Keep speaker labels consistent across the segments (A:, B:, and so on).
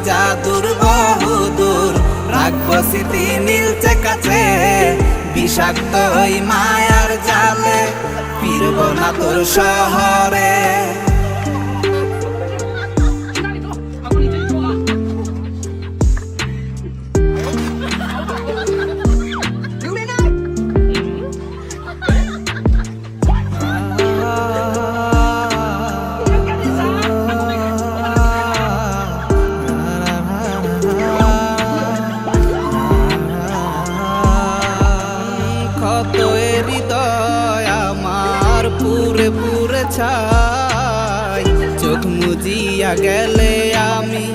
A: জাদুর বহুদূর, রাখবো স্মৃতি নীলচে কাছে, বিষাক্ত ওই মায়ার জালে ফিরবো না তোর শহরে। হৃদয় আমার পুরে পুরে ছাই, চোখ মুজিয়া গেলে আমি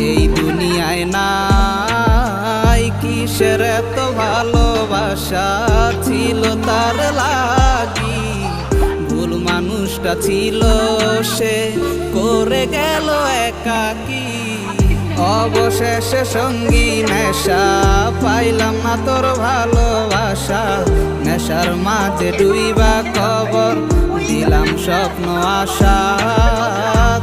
A: এই দুনিয়ায় নাই। কিসের এত ভালোবাসা ছিল তার লাগি, ভুল মানুষটা ছিল সে, করে গেল একাকী। অবশেষে সঙ্গী নেশা, পাইলাম না তোর ভালোবাসা, নেশার মাঝে ডুইবা কবর দিলাম স্বপ্ন আশা।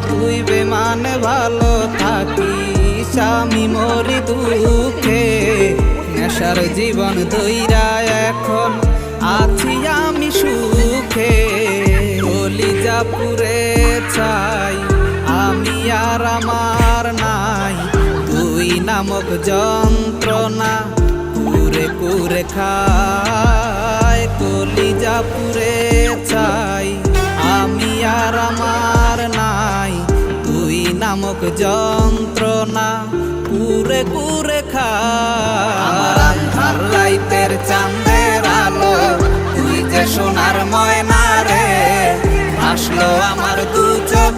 A: তুই বেমানে ভালো থাকিস, আমি মরি দুঃখে, নেশার জীবন দইরা এখন আছি আমি সুখে। কলিজা পুরে ছাই আমি আর আমার নাই, তুই নামক যন্ত্রণা কুরে কুরে খায়। কলিজা পুরে ছাই আমি আর আমার নাই, তুই নামক যন্ত্রণা কুরে কুরে খায়। আমার আন্ধার লাইটের চাঁদের আলো, তুই যে সোনার ময়না রে, আসলো আমার দু চোখ